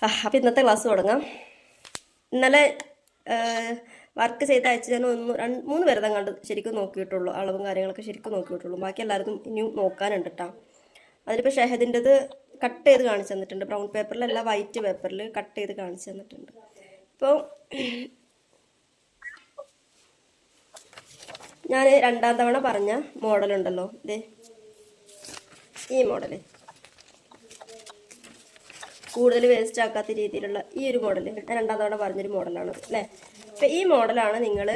അപ്പം ഇന്നത്തെ ക്ലാസ് തുടങ്ങാം. ഇന്നലെ വർക്ക് ചെയ്ത് അയച്ച് ഞാൻ 3 പേരെ കണ്ട് ശരിക്കും നോക്കിയിട്ടുള്ളൂ, അളവും കാര്യങ്ങളൊക്കെ ശരിക്കും നോക്കിയിട്ടുള്ളൂ. ബാക്കി എല്ലാവർക്കും ഇനിയും നോക്കാനുണ്ട് കേട്ടോ. അതിലിപ്പോൾ ഷഹദിൻ്റെത് കട്ട് ചെയ്ത് കാണിച്ചു തന്നിട്ടുണ്ട്. ബ്രൗൺ പേപ്പറിലല്ല, വൈറ്റ് പേപ്പറിൽ കട്ട് ചെയ്ത് കാണിച്ചു തന്നിട്ടുണ്ട്. ഇപ്പോൾ ഞാൻ 2ാം തവണ പറഞ്ഞ മോഡലുണ്ടല്ലോ, ഇതേ ഈ മോഡല്, കൂടുതൽ വേസ്റ്റ് ആക്കാത്ത രീതിയിലുള്ള ഈ ഒരു മോഡൽ ഞാൻ 2ാം തവണ പറഞ്ഞൊരു മോഡലാണ് അല്ലേ. അപ്പം ഈ മോഡലാണ് നിങ്ങൾ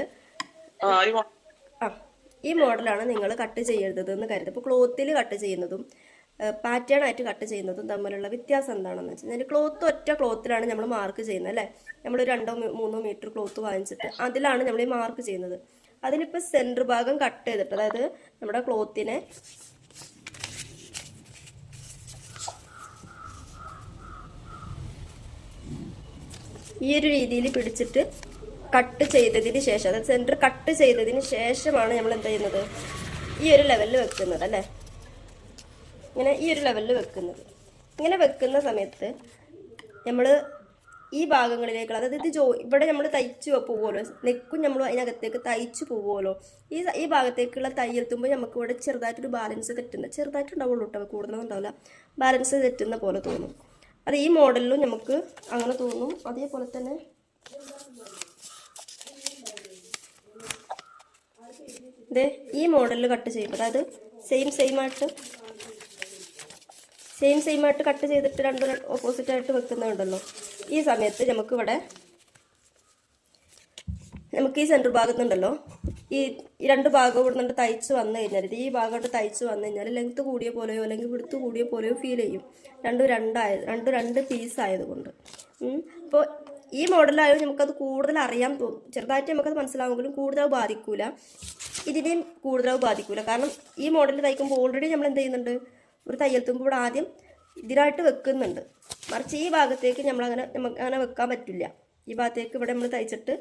ഈ മോഡലാണ് നിങ്ങൾ കട്ട് ചെയ്യരുതെന്ന് കരുതും. ഇപ്പോൾ ക്ലോത്തിൽ കട്ട് ചെയ്യുന്നതും പാറ്റേൺ ആയിട്ട് കട്ട് ചെയ്യുന്നതും തമ്മിലുള്ള വ്യത്യാസം എന്താണെന്ന് വെച്ചാൽ, ക്ലോത്ത് ഒറ്റ ക്ലോത്തിലാണ് നമ്മൾ മാർക്ക് ചെയ്യുന്നത് അല്ലേ. നമ്മൾ 2-3 മീറ്റർ ക്ലോത്ത് വാങ്ങിച്ചിട്ട് അതിലാണ് നമ്മൾ ഈ മാർക്ക് ചെയ്യുന്നത്. അതിലിപ്പോൾ സെൻറ്റർ ഭാഗം കട്ട് ചെയ്തിട്ട്, അതായത് നമ്മുടെ ക്ലോത്തിനെ ഈ ഒരു രീതിയിൽ പിടിച്ചിട്ട് കട്ട് ചെയ്തതിന് ശേഷം, അതായത് സെൻറ്റർ കട്ട് ചെയ്തതിന് ശേഷമാണ് നമ്മൾ എന്താ ചെയ്യുന്നത്, ഈ ഒരു ലെവലിൽ വെക്കുന്നത് അല്ലേ. ഇങ്ങനെ ഈ ഒരു ലെവലിൽ വെക്കുന്നത്. ഇങ്ങനെ വെക്കുന്ന സമയത്ത് നമ്മൾ ഈ ഭാഗങ്ങളിലേക്ക്, അതായത് ഇത് ഇവിടെ നമ്മൾ തയ്ച്ചു പോവുമല്ലോ, നെക്കും നമ്മൾ അതിനകത്തേക്ക് തയ്ച്ചു പോവുമല്ലോ, ഈ ഭാഗത്തേക്കുള്ള തയ്യെത്തുമ്പോൾ നമുക്ക് ഇവിടെ ചെറുതായിട്ടൊരു ബാലൻസ് ചെറുതായിട്ടുണ്ടാവുള്ളൂ കേട്ടോ, കൂടുതലൊന്നും ഉണ്ടാവില്ല, ബാലൻസ് തെറ്റുന്ന പോലെ തോന്നും. അത് ഈ മോഡലിലും നമുക്ക് അങ്ങനെ തോന്നും. അതേപോലെ തന്നെ ഇത് ഈ മോഡലിൽ കട്ട് ചെയ്യുമ്പോൾ, അതായത് സെയിം ആയിട്ട് കട്ട് ചെയ്തിട്ട് 2 ഓപ്പോസിറ്റ് ആയിട്ട് വെക്കുന്നുണ്ടല്ലോ, ഈ സമയത്ത് നമുക്ക് ഈ സെൻറ്റർ ഭാഗത്തുണ്ടല്ലോ, ഈ 2 ഭാഗം ഇവിടുന്ന് തയ്ച്ച് വന്നു കഴിഞ്ഞാൽ, ഈ ഭാഗം തയ്ച്ച് വന്നു കഴിഞ്ഞാൽ ലെങ്ത്ത് കൂടിയ പോലെയോ അല്ലെങ്കിൽ വിടുത്ത് കൂടിയ പോലെയോ ഫീൽ ചെയ്യും. 2 പീസ് ആയതുകൊണ്ട്. അപ്പോൾ ഈ മോഡലായാലും നമുക്കത് കൂടുതൽ അറിയാൻ തോന്നും, ചെറുതായിട്ട് നമുക്കത് മനസ്സിലാവുമെങ്കിലും കൂടുതൽ ബാധിക്കൂല, ഇതിനെയും കൂടുതൽ ബാധിക്കൂല. കാരണം ഈ മോഡൽ തയ്ക്കുമ്പോൾ ഓൾറെഡി നമ്മൾ എന്ത് ചെയ്യുന്നുണ്ട്, ഒരു തയ്യൽ തുമ്പ് ഇവിടെ ആദ്യം ഇതിനായിട്ട് വെക്കുന്നുണ്ട്. മറിച്ച് ഈ ഭാഗത്തേക്ക് അങ്ങനെ വെക്കാൻ പറ്റില്ല. ഈ ഭാഗത്തേക്ക് ഇവിടെ നമ്മൾ തയ്ച്ചിട്ട്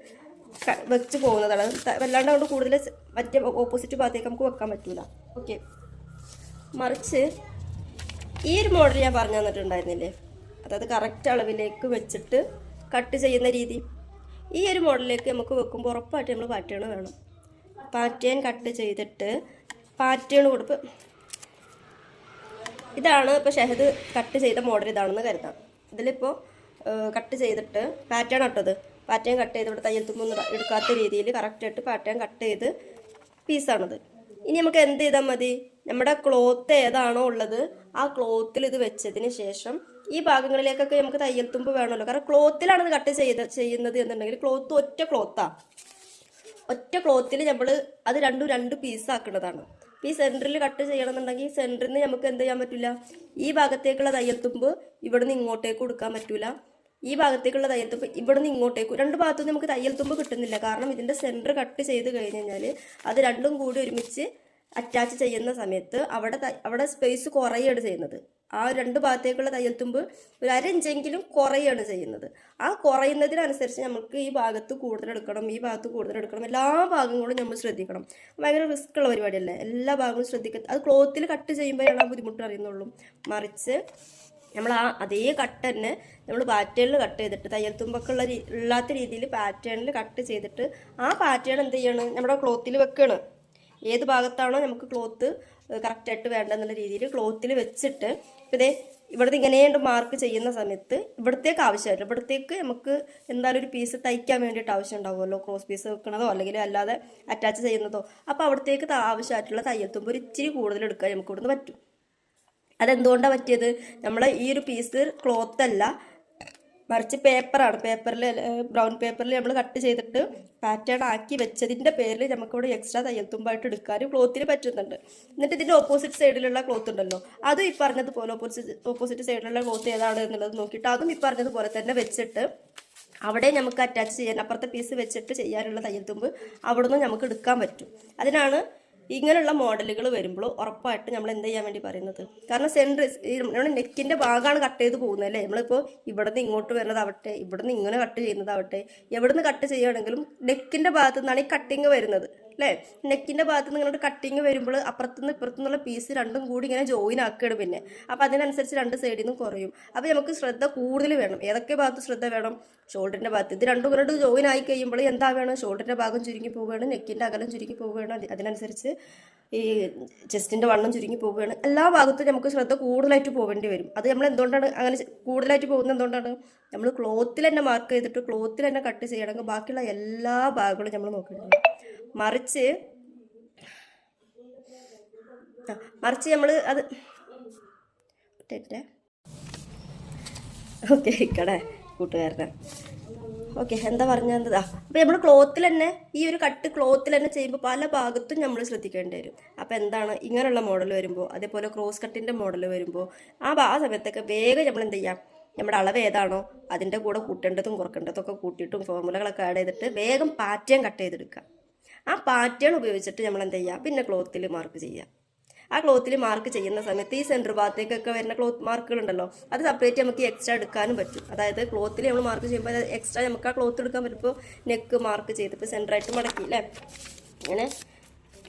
വെച്ച് പോകുന്നതാണ്. വല്ലാണ്ട് കൊണ്ട് കൂടുതൽ മറ്റേ ഓപ്പോസിറ്റ് ഭാഗത്തേക്ക് നമുക്ക് വെക്കാൻ പറ്റില്ല. ഓക്കെ, മറിച്ച് ഈ ഒരു മോഡൽ ഞാൻ പറഞ്ഞു തന്നിട്ടുണ്ടായിരുന്നില്ലേ, അതായത് കറക്റ്റ് അളവിലേക്ക് വെച്ചിട്ട് കട്ട് ചെയ്യുന്ന രീതി. ഈ ഒരു മോഡലിലേക്ക് നമുക്ക് വെക്കുമ്പോൾ ഉറപ്പായിട്ട് നമ്മൾ പാറ്റേൺ വേണം. പാറ്റേൺ കട്ട് ചെയ്തിട്ട് പാറ്റേൺ കൊടുപ്പ്, ഇതാണ് ഇപ്പോൾ ഷഹദ് കട്ട് ചെയ്ത മോഡൽ, ഇതാണെന്ന് കരുതാം. ഇതിലിപ്പോൾ കട്ട് ചെയ്തിട്ട് പാറ്റേൺ കട്ട് ചെയ്ത് ഇവിടെ തയ്യൽ തുമ്പൊന്നും എടുക്കാത്ത രീതിയിൽ കറക്റ്റായിട്ട് പാറ്റേൺ കട്ട് ചെയ്ത് പീസാണിത്. ഇനി നമുക്ക് എന്ത് ചെയ്താൽ മതി, നമ്മുടെ ക്ലോത്ത് ഏതാണോ ഉള്ളത് ആ ക്ലോത്തിൽ ഇത് വെച്ചതിന് ശേഷം ഈ ഭാഗങ്ങളിലേക്കൊക്കെ നമുക്ക് തയ്യൽ തുമ്പ് വേണമല്ലോ. കാരണം ക്ലോത്തിലാണ് ഇത് കട്ട് ചെയ്യുന്നത് എന്നുണ്ടെങ്കിൽ, ക്ലോത്ത് ഒറ്റ ക്ലോത്തിൽ നമ്മൾ അത് 2 പീസാക്കുന്നതാണ്. ഈ സെൻറ്ററിൽ കട്ട് ചെയ്യണമെന്നുണ്ടെങ്കിൽ സെൻറ്ററിൽ നിന്ന് നമുക്ക് എന്ത് ചെയ്യാൻ പറ്റില്ല, ഈ ഭാഗത്തേക്കുള്ള തയ്യൽ തുമ്പ് ഇവിടെ നിന്ന് ഇങ്ങോട്ടേക്ക് കൊടുക്കാൻ പറ്റില്ല, ഈ ഭാഗത്തേക്കുള്ള തയ്യൽ തുമ്പ് ഇവിടെ നിന്ന് ഇങ്ങോട്ടേക്ക്, 2 ഭാഗത്തും നമുക്ക് തയ്യൽ തുമ്പ് കിട്ടുന്നില്ല. കാരണം ഇതിൻ്റെ സെൻറ്റർ കട്ട് ചെയ്ത് കഴിഞ്ഞ് കഴിഞ്ഞാൽ അത് 2ഉം കൂടി ഒരുമിച്ച് അറ്റാച്ച് ചെയ്യുന്ന സമയത്ത് അവിടെ സ്പേസ് കുറയാണ് ചെയ്യുന്നത്. ആ 2 ഭാഗത്തേക്കുള്ള തയ്യൽ തുമ്പ് ഒരു 1/2 ഇഞ്ചെങ്കിലും കുറയാണ് ചെയ്യുന്നത്. ആ കുറയുന്നതിനനുസരിച്ച് നമുക്ക് ഈ ഭാഗത്ത് കൂടുതൽ എടുക്കണം, ഈ ഭാഗത്ത് കൂടുതൽ എടുക്കണം, എല്ലാ ഭാഗങ്ങളും നമ്മൾ ശ്രദ്ധിക്കണം. ഭയങ്കര റിസ്ക് ഉള്ള പരിപാടിയല്ലേ, എല്ലാ ഭാഗങ്ങളും ശ്രദ്ധിക്കുക. അത് ക്ലോത്തിൽ കട്ട് ചെയ്യുമ്പോഴാണ് ആ ബുദ്ധിമുട്ട് അറിയുന്നുള്ളൂ. മറിച്ച് നമ്മൾ അതേ കട്ട് തന്നെ നമ്മൾ പാറ്റേണിൽ കട്ട് ചെയ്തിട്ട്, തയ്യൽ തുമ്പൊക്കെ ഇല്ലാത്ത രീതിയിൽ പാറ്റേണിൽ കട്ട് ചെയ്തിട്ട് ആ പാറ്റേൺ എന്ത് ചെയ്യണം, നമ്മുടെ ക്ലോത്തിൽ വെക്കണം. ഏത് ഭാഗത്താണോ നമുക്ക് ക്ലോത്ത് കറക്റ്റായിട്ട് വേണ്ടെന്നുള്ള രീതിയിൽ ക്ലോത്തിൽ വെച്ചിട്ട്, ഇതേ ഇവിടുത്തെ ഇങ്ങനെയുണ്ട് മാർക്ക് ചെയ്യുന്ന സമയത്ത് ഇവിടത്തേക്ക് ആവശ്യമായിട്ടില്ല. ഇവിടത്തേക്ക് നമുക്ക് എന്തായാലും ഒരു പീസ് തയ്ക്കാൻ വേണ്ടിയിട്ട് ആവശ്യം ഉണ്ടാവുമല്ലോ, ക്രോസ് പീസ് വെക്കണതോ അല്ലെങ്കിൽ അല്ലാതെ അറ്റാച്ച് ചെയ്യുന്നതോ. അപ്പോൾ അവിടത്തേക്ക് ആവശ്യമായിട്ടുള്ള തയ്യൽ തുമ്പ് ഒരു ഇച്ചിരി കൂടുതൽ എടുക്കാൻ നമുക്ക് ഇവിടുന്ന് പറ്റും. അതെന്തുകൊണ്ടാണ് പറ്റിയത്, നമ്മളെ ഈ ഒരു പീസ് ക്ലോത്ത് അല്ല, മറിച്ച് പേപ്പറാണ്. ബ്രൗൺ പേപ്പറിൽ നമ്മൾ കട്ട് ചെയ്തിട്ട് പാറ്റേൺ ആക്കി വെച്ചതിൻ്റെ പേരിൽ നമുക്കിവിടെ എക്സ്ട്രാ തയ്യൽ തുമ്പായിട്ട് എടുക്കാനും ക്ലോത്തിന് പറ്റുന്നുണ്ട്. എന്നിട്ട് ഇതിൻ്റെ ഓപ്പോസിറ്റ് സൈഡിലുള്ള ക്ലോത്ത് ഉണ്ടല്ലോ, അതും ഈ പറഞ്ഞതുപോലെ ഓപ്പോസിറ്റ് സൈഡിലുള്ള ക്ലോത്ത് ഏതാണ് എന്നുള്ളത് നോക്കിയിട്ട് അതും ഈ പറഞ്ഞതുപോലെ തന്നെ വെച്ചിട്ട് അവിടെ നമുക്ക് അറ്റാച്ച് ചെയ്യാൻ, അപ്പുറത്തെ പീസ് വെച്ചിട്ട് ചെയ്യാനുള്ള തയ്യൽ തുമ്പ് അവിടെ നിന്ന് നമുക്ക് എടുക്കാൻ പറ്റും. അതിനാണ് ഇങ്ങനെയുള്ള മോഡലുകൾ വരുമ്പോൾ ഉറപ്പായിട്ട് നമ്മൾ എന്ത് ചെയ്യാൻ വേണ്ടി പറയുന്നത്. കാരണം സെൻറ്റർ നമ്മുടെ നെക്കിൻ്റെ ഭാഗമാണ് കട്ട് ചെയ്ത് പോകുന്നത് അല്ലേ. നമ്മളിപ്പോൾ ഇവിടെ നിന്ന് ഇങ്ങോട്ട് വരുന്നതാവട്ടെ, ഇവിടെ നിന്ന് ഇങ്ങനെ കട്ട് ചെയ്യുന്നതാവട്ടെ, എവിടെ നിന്ന് കട്ട് ചെയ്യുകയാണെങ്കിലും നെക്കിൻ്റെ ഭാഗത്തു നിന്നാണ് ഈ കട്ടിങ് വരുന്നത് അല്ലേ? നെക്കിൻ്റെ ഭാഗത്ത് നിന്ന് ഇങ്ങനെ കട്ടിങ് വരുമ്പോൾ അപ്പുറത്തുനിന്ന് ഇപ്പുറത്തുനിന്നുള്ള പീസ് രണ്ടും കൂടി ഇങ്ങനെ ജോയിൻ ആക്കുകയാണ് പിന്നെ. അപ്പോൾ അതിനനുസരിച്ച് രണ്ട് സൈഡിൽ നിന്നും കുറയും. അപ്പോൾ നമുക്ക് ശ്രദ്ധ കൂടുതൽ വേണം. ഏതൊക്കെ ഭാഗത്ത് ശ്രദ്ധ വേണം? ഷോൾഡറിൻ്റെ ഭാഗത്ത്. ഇത് രണ്ടും കൂടെ ജോയിൻ ആയി കഴിയുമ്പോൾ എന്താ വേണം? ഷോൾഡറിൻ്റെ ഭാഗം ചുരുങ്ങി പോവുകയാണ്, നെക്കിൻ്റെ അകലം ചുരുങ്ങി പോവുകയാണ്, അതിനനുസരിച്ച് ഈ ചെസ്റ്റിൻ്റെ വണ്ണം ചുരുങ്ങി പോവുകയാണ്. എല്ലാ ഭാഗത്തും നമുക്ക് ശ്രദ്ധ കൂടുതലായിട്ട് പോകേണ്ടി വരും. അത് നമ്മൾ എന്തുകൊണ്ടാണ് അങ്ങനെ കൂടുതലായിട്ട് പോകുന്നത്? എന്തുകൊണ്ടാണ്? നമ്മൾ ക്ലോത്തിൽ തന്നെ മാർക്ക് ചെയ്തിട്ട് ക്ലോത്തിൽ തന്നെ കട്ട് ചെയ്യണമെങ്കിൽ ബാക്കിയുള്ള എല്ലാ ഭാഗങ്ങളും നമ്മൾ നോക്കേണ്ടത്. മറിച്ച് നമ്മൾ അത് ഓക്കെ ഇക്കടെ കൂട്ടുകാരനെ ഓക്കെ എന്താ പറഞ്ഞത്? അപ്പോൾ നമ്മൾ ക്ലോത്തിൽ തന്നെ ഈ ഒരു കട്ട് ക്ലോത്തിൽ തന്നെ ചെയ്യുമ്പോൾ പല ഭാഗത്തും നമ്മൾ ശ്രദ്ധിക്കേണ്ടി വരും. അപ്പോൾ എന്താണ് ഇങ്ങനെയുള്ള മോഡൽ വരുമ്പോൾ, അതേപോലെ ക്രോസ് കട്ടിൻ്റെ മോഡൽ വരുമ്പോൾ ആ സമയത്തൊക്കെ വേഗം നമ്മൾ എന്ത് ചെയ്യാം? നമ്മുടെ അളവ് ഏതാണോ അതിൻ്റെ കൂടെ കൂട്ടേണ്ടതും കുറക്കേണ്ടതും ഒക്കെ കൂട്ടിയിട്ടും ഫോർമുലകളൊക്കെ ആഡ് ചെയ്തിട്ട് വേഗം പാറ്റേൺ കട്ട് ചെയ്തെടുക്കുക. ആ പാറ്റേൺ ഉപയോഗിച്ചിട്ട് നമ്മൾ എന്ത് ചെയ്യുക? പിന്നെ ക്ലോത്തിൽ മാർക്ക് ചെയ്യുക. ആ ക്ലോത്തിൽ മാർക്ക് ചെയ്യുന്ന സമയത്ത് ഈ സെൻറ്റർ ഭാഗത്തേക്കൊക്കെ വരുന്ന ക്ലോത്ത് മാർക്കുകളുണ്ടല്ലോ, അത് സെപ്പറേറ്റ് നമുക്ക് എക്സ്ട്രാ എടുക്കാനും പറ്റും. അതായത് ക്ലോത്തിൽ നമ്മൾ മാർക്ക് ചെയ്യുമ്പോൾ എക്സ്ട്രാ നമുക്ക് ആ ക്ലോത്ത് എടുക്കാൻ പറ്റും. ഇപ്പോൾ നെക്ക് മാർക്ക് ചെയ്ത് ഇപ്പോൾ സെൻറ്ററായിട്ട് മടക്കി അല്ലേ,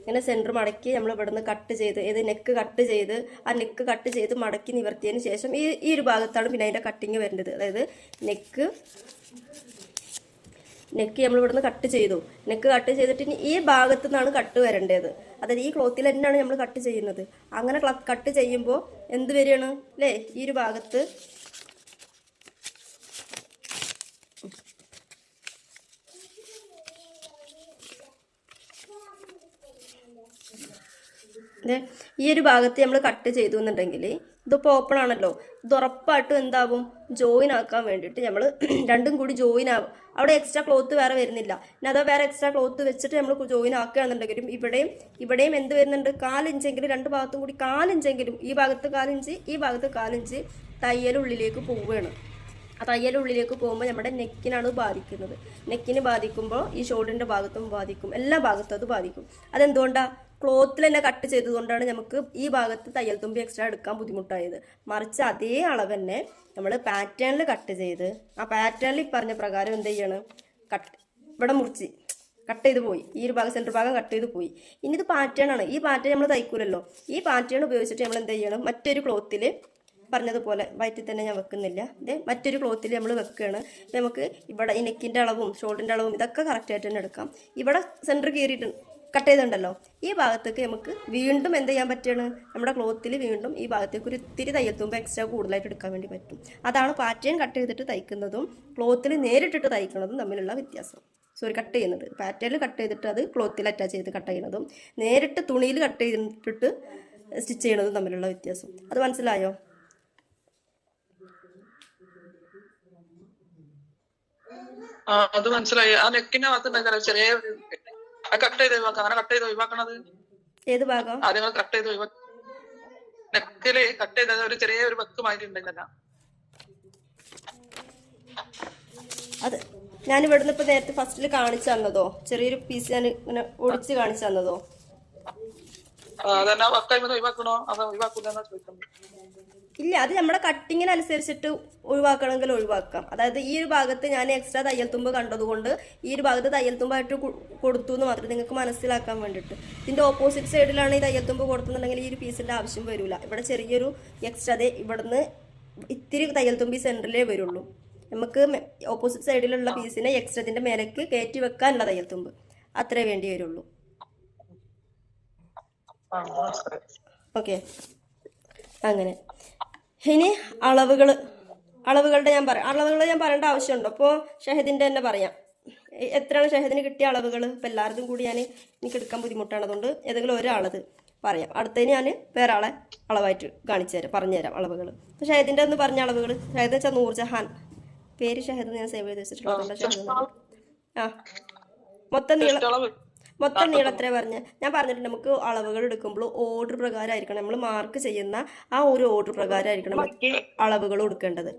ഇങ്ങനെ സെൻറ്റർ മടക്കി നമ്മൾ ഇവിടെ നിന്ന് കട്ട് ചെയ്ത് നെക്ക് കട്ട് ചെയ്ത് ആ നെക്ക് കട്ട് ചെയ്ത് മടക്കി നിവർത്തിയതിന് ശേഷം ഈ ഒരു ഭാഗത്താണ് പിന്നെ അതിൻ്റെ കട്ടിങ് വരേണ്ടത്. അതായത് നെക്ക് നമ്മൾ ഇവിടുന്ന് കട്ട് ചെയ്തു. നെക്ക് കട്ട് ചെയ്തിട്ട് ഇനി ഈ ഭാഗത്തു നിന്നാണ് കട്ട് വരേണ്ടത്. അതായത് ഈ ക്ലോത്തിൽ തന്നെയാണ് നമ്മൾ കട്ട് ചെയ്യുന്നത്. അങ്ങനെ കട്ട് ചെയ്യുമ്പോൾ എന്ത് വരികയാണ് അല്ലേ? ഈ ഒരു ഭാഗത്ത് ഈ ഒരു ഭാഗത്ത് നമ്മൾ കട്ട് ചെയ്തു എന്നുണ്ടെങ്കിൽ ഇതിപ്പോൾ ഓപ്പൺ ആണല്ലോ, ഇത് ഉറപ്പായിട്ടും എന്താവും? ജോയിൻ ആക്കാൻ വേണ്ടിയിട്ട് നമ്മൾ രണ്ടും കൂടി ജോയിൻ ആവും. അവിടെ എക്സ്ട്രാ ക്ലോത്ത് വേറെ വരുന്നില്ല. ഇനി അതാ വേറെ എക്സ്ട്രാ ക്ലോത്ത് വെച്ചിട്ട് നമ്മൾ ജോയിൻ ആക്കുകയാണെന്നുണ്ടെങ്കിലും ഇവിടെയും എന്ത് വരുന്നുണ്ട്? 4 ഇഞ്ചെങ്കിലും രണ്ട് ഭാഗത്തും കൂടി 4 ഇഞ്ചെങ്കിലും, ഈ ഭാഗത്ത് 4 ഇഞ്ച് ഈ ഭാഗത്ത് 4 ഇഞ്ച് തയ്യലുള്ളിലേക്ക് പോവുകയാണ്. ആ തയ്യലുള്ളിലേക്ക് പോകുമ്പോൾ നമ്മുടെ നെക്കിനാണ് ബാധിക്കുന്നത്. നെക്കിന് ബാധിക്കുമ്പോൾ ഈ ഷോൾഡറിൻ്റെ ഭാഗത്തും ബാധിക്കും, എല്ലാ ഭാഗത്തും അത് ബാധിക്കും. അതെന്തുകൊണ്ടാണ്? ക്ലോത്തിൽ തന്നെ കട്ട് ചെയ്തതുകൊണ്ടാണ് നമുക്ക് ഈ ഭാഗത്ത് തയ്യൽ തുമ്പി എക്സ്ട്രാ എടുക്കാൻ ബുദ്ധിമുട്ടായത്. മറിച്ച് അതേ അളവ് തന്നെ നമ്മൾ പാറ്റേണിൽ കട്ട് ചെയ്ത് ആ പാറ്റേണിൽ ഈ പറഞ്ഞ പ്രകാരം എന്ത് ചെയ്യണം? ഇവിടെ മുറിച്ച് കട്ട് ചെയ്ത് പോയി. ഈ ഒരു ഭാഗം സെൻറ്റർ ഭാഗം കട്ട് ചെയ്ത് പോയി. ഇനി ഇത് പാറ്റേൺ ആണ്. ഈ പാറ്റേൺ നമ്മൾ തയ്ക്കൂലല്ലോ. ഈ പാറ്റേൺ ഉപയോഗിച്ചിട്ട് നമ്മൾ എന്ത് ചെയ്യണം? മറ്റൊരു ക്ലോത്തിൽ പറഞ്ഞതുപോലെ വയറ്റിൽ തന്നെ ഞാൻ വെക്കുന്നില്ല, മറ്റൊരു ക്ലോത്തിൽ നമ്മൾ വെക്കുകയാണ്. നമുക്ക് ഇവിടെ ഈ നെക്കിൻ്റെ അളവും ഷോൾഡറിൻ്റെ അളവും ഇതൊക്കെ കറക്റ്റായിട്ട് തന്നെ എടുക്കാം. ഇവിടെ സെൻറ്റർ കീറിയിട്ട് കട്ട് ചെയ്തിട്ടുണ്ടല്ലോ, ഈ ഭാഗത്തേക്ക് നമുക്ക് വീണ്ടും എന്ത് ചെയ്യാൻ പറ്റുകയാണ്? നമ്മുടെ ക്ലോത്തിൽ വീണ്ടും ഈ ഭാഗത്തേക്ക് ഒരു ഇത്തിരി തയ്യൽത്തുമ്പോൾ എക്സ്ട്രാ കൂടുതലായിട്ട് എടുക്കാൻ വേണ്ടി പറ്റും. അതാണ് പാറ്റേൺ കട്ട് ചെയ്തിട്ട് തയ്ക്കുന്നതും ക്ലോത്തിൽ നേരിട്ടിട്ട് തയ്ക്കുന്നതും തമ്മിലുള്ള വ്യത്യാസം. കട്ട് ചെയ്യുന്നത് പാറ്റേണിൽ കട്ട് ചെയ്തിട്ട് അത് ക്ലോത്തിൽ അറ്റാച്ച് ചെയ്ത് കട്ട് ചെയ്യുന്നതും നേരിട്ട് തുണിയിൽ കട്ട് ചെയ്തിട്ട് സ്റ്റിച്ച് ചെയ്യുന്നതും തമ്മിലുള്ള വ്യത്യാസം. അത് മനസ്സിലായോ? അത് മനസ്സിലായി. ആ നെക്കിന്റെ ഭാഗത്ത് ചെറിയ കട്ട് ചെയ്ത് ഒഴിവാക്കാം. അങ്ങനെ കട്ട് ചെയ്ത് ഒഴിവാക്കണത് ഏത് ഭാഗം? ആദ്യം കട്ട് ചെയ്ത് ഒഴിവാക്കി നെക്കില് കട്ട് ചെയ്തത് ഒരു ചെറിയ ഒരു വെക്ക് മാറ്റിട്ടുണ്ടല്ല. അത് ഞാൻ ഇവിടുന്ന് ഇപ്പൊ നേരത്തെ ഫസ്റ്റിൽ കാണിച്ചു തന്നതോ? ചെറിയൊരു പീസ് ഞാൻ ഇങ്ങനെ ഒടിച്ച് കാണിച്ചു തന്നതോ? അതന്നെ വക്കായ്മ ഒഴിവാക്കണോ? അത് ഒഴിവാക്കൂലെന്നാ ചോദിക്കുന്നത്. ഇല്ല, അത് നമ്മുടെ കട്ടിങ്ങിനനുസരിച്ചിട്ട് ഒഴിവാക്കണമെങ്കിൽ ഒഴിവാക്കാം. അതായത് ഈ ഒരു ഭാഗത്ത് ഞാൻ എക്സ്ട്രാ തയ്യൽ തുമ്പ് കണ്ടതുകൊണ്ട് ഈ ഒരു ഭാഗത്ത് തയ്യൽ തുമ്പായിട്ട് കൊടുത്തു എന്ന് മാത്രം നിങ്ങൾക്ക് മനസ്സിലാക്കാൻ വേണ്ടിയിട്ട്. ഇതിൻ്റെ ഓപ്പോസിറ്റ് സൈഡിലാണ് ഈ തയ്യൽ തുമ്പ് കൊടുക്കുന്നുണ്ടെങ്കിൽ ഈ ഒരു പീസിൻ്റെ ആവശ്യം വരില്ല. ഇവിടെ ചെറിയൊരു എക്സ്ട്രാ ഇവിടുന്ന് ഇത്തിരി തയ്യൽ തുമ്പി സെൻറ്ററിലേ വരുള്ളൂ. നമുക്ക് ഓപ്പോസിറ്റ് സൈഡിലുള്ള പീസിനെ എക്സ്ട്രാതിൻ്റെ മേലേക്ക് കയറ്റി വെക്കാനുള്ള തയ്യൽ തുമ്പ് അത്രേ വേണ്ടി വരുള്ളൂ. ഓക്കെ, അങ്ങനെ. ഇനി അളവുകളുടെ ഞാൻ പറയേണ്ട ആവശ്യമുണ്ടോ? അപ്പോൾ ഷഹദിൻ്റെ തന്നെ പറയാം. എത്രയാണ് ഷഹദിന് കിട്ടിയ അളവുകൾ? ഇപ്പം എല്ലാവരും കൂടി എനിക്ക് എടുക്കാൻ ബുദ്ധിമുട്ടാണ്, അതുകൊണ്ട് ഏതെങ്കിലും ഒരാളത് പറയാം. അടുത്തതിന് ഞാൻ വേറെ ആളെ അളവായിട്ട് പറഞ്ഞുതരാം അളവുകൾ. അപ്പോൾ ഷഹദിൻ്റെ ഒന്ന് പറഞ്ഞ അളവുകൾ. ഷഹദ് വെച്ചാൽ നൂർജഹാൻ, പേര് ഷഹദ് ഞാൻ സേവ് ചെയ്ത് വെച്ചിട്ടുള്ളത്. ഷഹദ് മൊത്തം നീളം എത്ര പറഞ്ഞ് ഞാൻ പറഞ്ഞിട്ടുണ്ട്. നമുക്ക് അളവുകൾ എടുക്കുമ്പോൾ ഓർഡർ പ്രകാരമായിരിക്കണം നമ്മൾ മാർക്ക് ചെയ്യുന്ന ആ ഒരു ഓർഡർ പ്രകാരമായിരിക്കണം അളവുകൾ കൊടുക്കേണ്ടത്.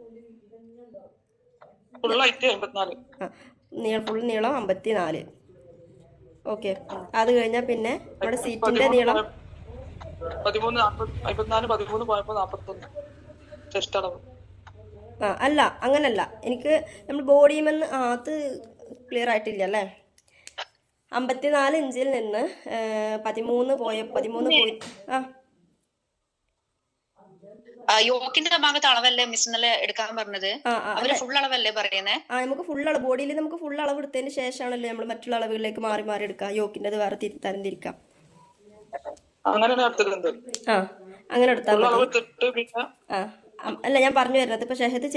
ഫുൾ നീളം 54. ഓക്കെ, അത് കഴിഞ്ഞാൽ പിന്നെ നമ്മുടെ സീറ്റിന്റെ നീളം 13. അല്ല, അങ്ങനല്ല. എനിക്ക് നമ്മൾ ബോഡിമെന്ന് അത് ക്ലിയർ ആയിട്ടില്ല അല്ലേ? 54 ഇഞ്ചിൽ നിന്ന് 13 പോയി. യോക്കിന്റെ ഭാഗത്ത് അളവല്ലേ മിസ് ഇന്നലെ എടുക്കാൻ പറഞ്ഞത്? അവര് ഫുൾ അളവല്ലേ പറയുന്നേ? നമുക്ക് ഫുൾ അളവ്, ബോഡിയിൽ നമുക്ക് ഫുൾ അളവ് എടുത്തതിന് ശേഷമാണല്ലോ നമ്മൾ മറ്റുള്ള അളവുകളിലേക്ക് മാറി മാറി എടുക്കാം. യോക്കിൻ്റെത് വേറെ തരംതിരിക്കാം. അങ്ങനെ എടുത്താൽ മതി. അല്ല, ഞാൻ പറഞ്ഞു വരുന്നത് ഇപ്പൊ ഷഹദ്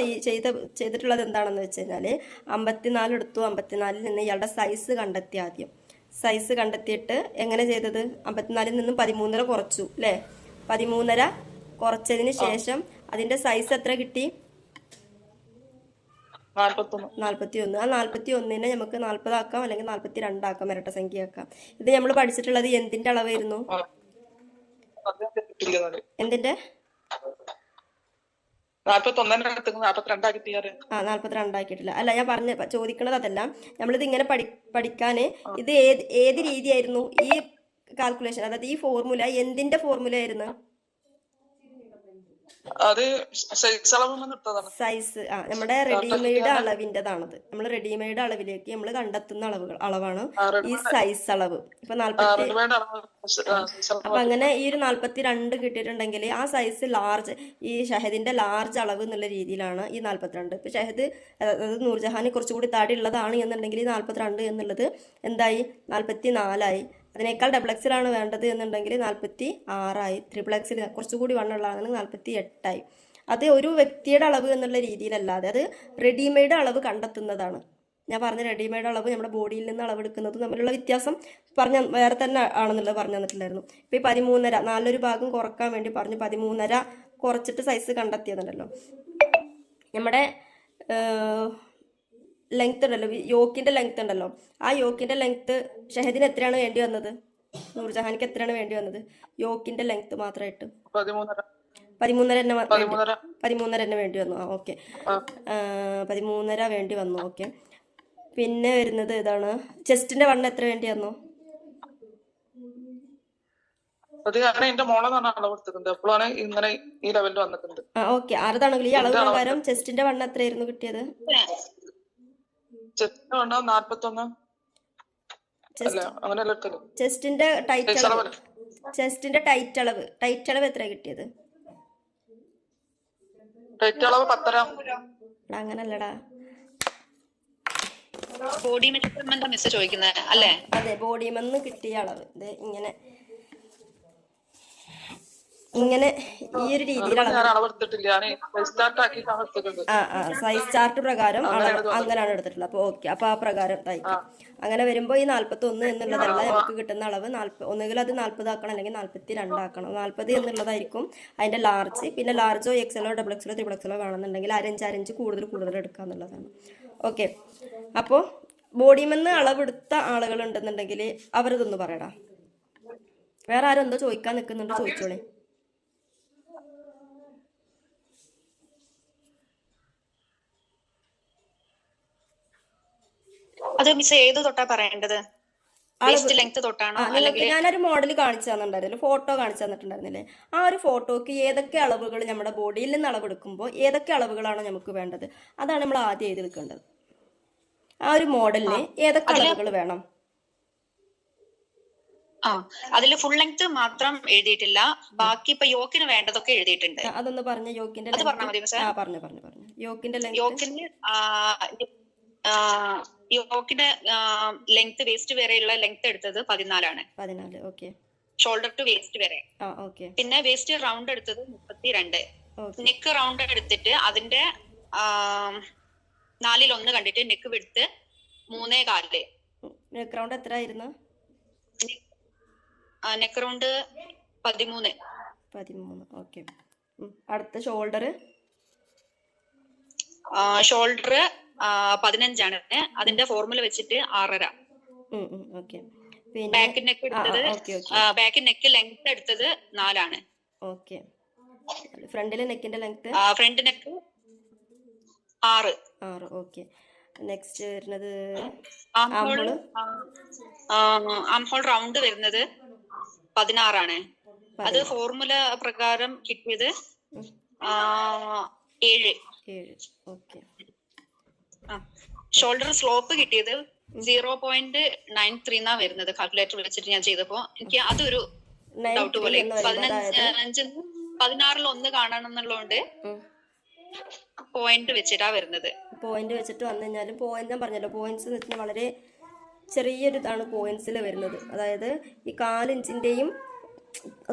ചെയ്തിട്ടുള്ളത് എന്താണെന്ന് വെച്ച് കഴിഞ്ഞാല് 54 എടുത്തു. 54 നിന്ന് ഇയാളുടെ സൈസ് കണ്ടെത്തി. ആദ്യം സൈസ് കണ്ടെത്തിയിട്ട് എങ്ങനെ ചെയ്തത്? 54 നിന്നും 13.5 കുറച്ചു അല്ലേ? 13.5 കുറച്ചതിന് ശേഷം അതിന്റെ സൈസ് എത്ര കിട്ടി? 41. ആ 41നെ നമുക്ക് 40 ആക്കാം, അല്ലെങ്കിൽ 42 ആക്കാം, ഇരട്ട സംഖ്യ ആക്കാം. ഇത് നമ്മൾ പഠിച്ചിട്ടുള്ളത് എന്തിന്റെ അളവായിരുന്നു? എന്തിന്റെ? 42 ആക്കിയിട്ടില്ല. അല്ല, ഞാൻ ചോദിക്കണത് അതല്ല. നമ്മളിത് ഇങ്ങനെ പഠിക്കാന് ഇത് ഏത് രീതിയായിരുന്നു ഈ കാൽക്കുലേഷൻ? അതായത് ഈ ഫോർമുല എന്തിന്റെ ഫോർമുല ആയിരുന്നു? അത് സൈസ് നമ്മുടെ റെഡിമെയ്ഡ് അളവിൻ്റെതാണത്. നമ്മൾ റെഡിമെയ്ഡ് അളവിലേക്ക് നമ്മൾ കണ്ടെത്തുന്ന അളവാണ് ഈ സൈസ് അളവ്. ഇപ്പൊ 40. അപ്പൊ അങ്ങനെ ഈ ഒരു 42 കിട്ടിയിട്ടുണ്ടെങ്കിൽ ആ സൈസ് ലാർജ്, ഈ ഷഹദിന്റെ ലാർജ് അളവ് എന്നുള്ള രീതിയിലാണ് ഈ 42. ഇപ്പൊ ഷഹദ്, അതായത് നൂർജഹാന് കുറച്ചുകൂടി താടി ഉള്ളതാണ് എന്നുണ്ടെങ്കിൽ ഈ 42 എന്നുള്ളത് എന്തായി? 44 ആയി. അതിനേക്കാൾ ഡബിൾ എക്സിലാണ് വേണ്ടത് എന്നുണ്ടെങ്കിൽ 46 ട്രിപ്പിൾ എക്സിൽ കുറച്ചുകൂടി വണ്ണുള്ളതാണെങ്കിൽ 48 അത് ഒരു വ്യക്തിയുടെ അളവ് എന്നുള്ള രീതിയിലല്ലാതെ അത് റെഡിമെയ്ഡ് അളവ് കണ്ടെത്തുന്നതാണ്. ഞാൻ പറഞ്ഞ റെഡിമെയ്ഡ് അളവ് നമ്മുടെ ബോഡിയിൽ നിന്ന് അളവെടുക്കുന്നതും തമ്മിലുള്ള വ്യത്യാസം വേറെ തന്നെ ആണെന്നുള്ളത് പറഞ്ഞു തന്നിട്ടുണ്ടായിരുന്നു. ഇപ്പം ഈ 13.5 4 ഭാഗം കുറക്കാൻ വേണ്ടി പറഞ്ഞു. 13.5 കുറച്ചിട്ട് സൈസ് കണ്ടെത്തിയതുണ്ടല്ലോ. നമ്മുടെ ലെങ്ത് ഉണ്ടല്ലോ, യോക്കിന്റെ ലെങ്ത് ഉണ്ടല്ലോ, ആ യോക്കിന്റെ ലെങ്ത് ഷഹദിന് എത്രയാണ് വേണ്ടി വന്നത്? നൂർജഹാനിക്ക് എത്രയാണ് വേണ്ടി വന്നത്? യോക്കിന്റെ ലെങ്ത് മാത്രമായിട്ട് 13.5 തന്നെ വേണ്ടി വന്നു. ഓക്കെ, 13.5 വേണ്ടി വന്നു. ഓക്കെ, പിന്നെ വരുന്നത് ഏതാണ്? ചെസ്റ്റിന്റെ വണ്ണം എത്ര വേണ്ടി വന്നു? ഓക്കെ, ആരതാണെങ്കിൽ ഈ അളവ് പ്രകാരം ചെസ്റ്റിന്റെ വണ്ണം എത്രയായിരുന്നു കിട്ടിയത്? ചെസ്റ്റിന്റെ ടൈറ്റ് അളവ് എത്ര കിട്ടിയത്? അങ്ങനല്ലടാ, ബോഡി മെഷർമെന്റ് ചോദിക്കുന്നത് അല്ലേ? അതെ, ബോഡി മെന്ന് കിട്ടിയ അളവ് ഇങ്ങനെ ഇങ്ങനെ ഈ ഒരു രീതിയിലാണ് സൈസ് ചാർട്ട് പ്രകാരം അങ്ങനെയാണ് എടുത്തിട്ടുള്ളത്. അപ്പൊ ഓക്കെ, അപ്പൊ ആ പ്രകാരം തയ്ക്കാം. അങ്ങനെ വരുമ്പോ ഈ 41 എന്നുള്ളതല്ല നമുക്ക് കിട്ടുന്ന അളവ്. ഒന്നുകിൽ അത് 40 ആക്കണം, അല്ലെങ്കിൽ 42 ആക്കണം. 40 എന്നുള്ളതായിരിക്കും അതിന്റെ ലാർജ്. പിന്നെ ലാർജോ എക്സലോ ഡബിൾ എക്സലോ ത്രിബിൾ എക്സലോ വേണമെന്നുണ്ടെങ്കിൽ 1/5 കൂടുതൽ എടുക്കുക എന്നുള്ളതാണ്. ഓക്കെ, അപ്പോൾ ബോഡിമെന്ന് അളവെടുത്ത ആളുകൾ ഉണ്ടെന്നുണ്ടെങ്കിൽ അവരിതൊന്ന് പറയടാ. വേറെ ആരും എന്തോ ചോദിക്കാൻ നിൽക്കുന്നുണ്ട്, ചോദിച്ചോളേ. അത് മിസ് ഏത് തൊട്ടാ പറയേണ്ടത്? ഞാനൊരു മോഡൽ കാണിച്ചു തന്നിട്ടുണ്ടായിരുന്നില്ല, ഫോട്ടോ കാണിച്ചു തന്നിട്ടുണ്ടായിരുന്നില്ലേ? ആ ഒരു ഫോട്ടോക്ക് ഏതൊക്കെ അളവുകൾ നമ്മുടെ ബോഡിയിൽ നിന്ന് അളവെടുക്കുമ്പോൾ ഏതൊക്കെ അളവുകളാണ് നമുക്ക് വേണ്ടത്, അതാണ് നമ്മൾ ആദ്യം എഴുതിയെടുക്കേണ്ടത്. ആ ഒരു മോഡലിന് ഏതൊക്കെ അളവുകൾ വേണം? അതിൽ ഫുൾ ലെങ്ത് മാത്രം എഴുതിയിട്ടില്ല, ബാക്കി ഇപ്പൊ യോക്കിന് വേണ്ടതൊക്കെ എഴുതിയിട്ടുണ്ട്. അതൊന്ന് പറഞ്ഞ. യോക്കിന്റെ പറഞ്ഞു യോക്കിന്റെ യോക്കിന്റെ ലെങ്ത് വേസ്റ്റ് വരെയുള്ള ലെങ്ത് എടുത്തത് 14. 14. ഓക്കെ. ഷോൾഡർ ടു വേസ്റ്റ് വരെ. പിന്നെ വേസ്റ്റ് റൗണ്ട് എടുത്തത് 32. നെക്ക് റൗണ്ട് എടുത്തിട്ട് അതിന്റെ 4/1 കണ്ടിട്ട് നെക്ക് വിടുത്ത് 3.4. നെക്ക് റൗണ്ട് എത്ര ആയിരുന്നു? Neck round 13. ഓക്കെ. അടുത്ത ഷോൾഡർ 15 അതിന്റെ ഫോർമുല വെച്ചിട്ട് 6.5. ബാക്ക് നെക്ക് എടുത്തത്, ബാക്ക് നെക്ക് ലെങ്ത് എടുത്തത് 4. ഫ്രണ്ടിലെ നെക്കിന്റെ length front neck 6. Okay. Next വരുന്നത് ആംഹോൾ റൗണ്ട് വരുന്നത് 16. അത് ഫോർമുല പ്രകാരം കിട്ടിയത് 7. ഓക്കെ. ഷോൾഡർ സ്ലോപ്പ് കിട്ടിയത് 0.93 എന്നാ വരുന്നത് കാൽക്കുലേറ്റർ വെച്ചിട്ട് ഞാൻ ചെയ്തപ്പോ. എനിക്ക് അതൊരു ഡൗട്ട് പോലെ. 16 1 കാണണം എന്നുള്ളതുകൊണ്ട് പോയിന്റ് വെച്ചിട്ടാ വരുന്നത്. പോയിന്റ് വെച്ചിട്ട് വന്നു കഴിഞ്ഞാലും പോയിന്റ് ഞാൻ പറഞ്ഞല്ലോ, പോയിന്റ്സ് എന്ന് വെച്ചാൽ വളരെ ചെറിയൊരു ഇതാണ് പോയിന്റ്സിൽ വരുന്നത്. അതായത് ഈ 4 ഇഞ്ചിന്റെയും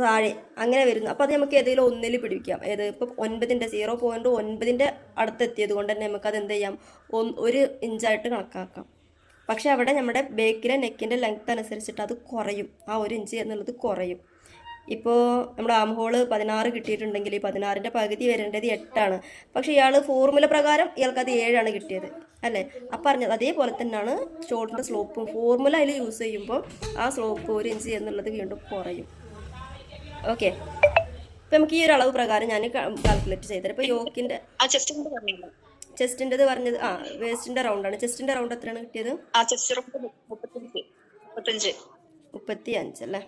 താഴെ അങ്ങനെ വരുന്നു. അപ്പോൾ അത് നമുക്ക് ഏതെങ്കിലും ഒന്നിൽ പിടിക്കാം. ഏത് ഇപ്പം 9ന്റെ 0.9ന്റെ അടുത്തെത്തിയത് കൊണ്ട് തന്നെ നമുക്ക് അത് എന്ത് ചെയ്യാം, 1 ഇഞ്ചായിട്ട് കണക്കാക്കാം. പക്ഷെ അവിടെ നമ്മുടെ ബേക്കിലെ നെക്കിൻ്റെ ലെങ്ത് അനുസരിച്ചിട്ട് അത് കുറയും, ആ 1 ഇഞ്ച് എന്നുള്ളത് കുറയും. ഇപ്പോൾ നമ്മുടെ ആം ഹോള് 16 കിട്ടിയിട്ടുണ്ടെങ്കിൽ ഈ 16ന്റെ പകുതി വരേണ്ടത് 8ആണ്. പക്ഷെ ഇയാൾ ഫോർമുല പ്രകാരം ഇയാൾക്ക് അത് 7ആണ് കിട്ടിയത് അല്ലേ. അപ്പം പറഞ്ഞത് അതേപോലെ തന്നെയാണ് ഷോൾഡറിൻ്റെ സ്ലോപ്പും. ഫോർമുല അതിൽ യൂസ് ചെയ്യുമ്പോൾ ആ സ്ലോപ്പ് 1 ഇഞ്ച് എന്നുള്ളത് വീണ്ടും കുറയും. ഓക്കെ, ഇപ്പം നമുക്ക് ഈ ഒരു അളവ് പ്രകാരം ഞാൻ കാൽക്കുലേറ്റ് ചെയ്തത്. ഇപ്പോൾ യോക്കിൻ്റെ ചെസ്റ്റിൻ്റെത് പറഞ്ഞത് വേസ്റ്റിൻ്റെ റൗണ്ടാണ്. ചെസ്റ്റിൻ്റെ റൗണ്ട് എത്രയാണ് കിട്ടിയത്? 35 അല്ലേ.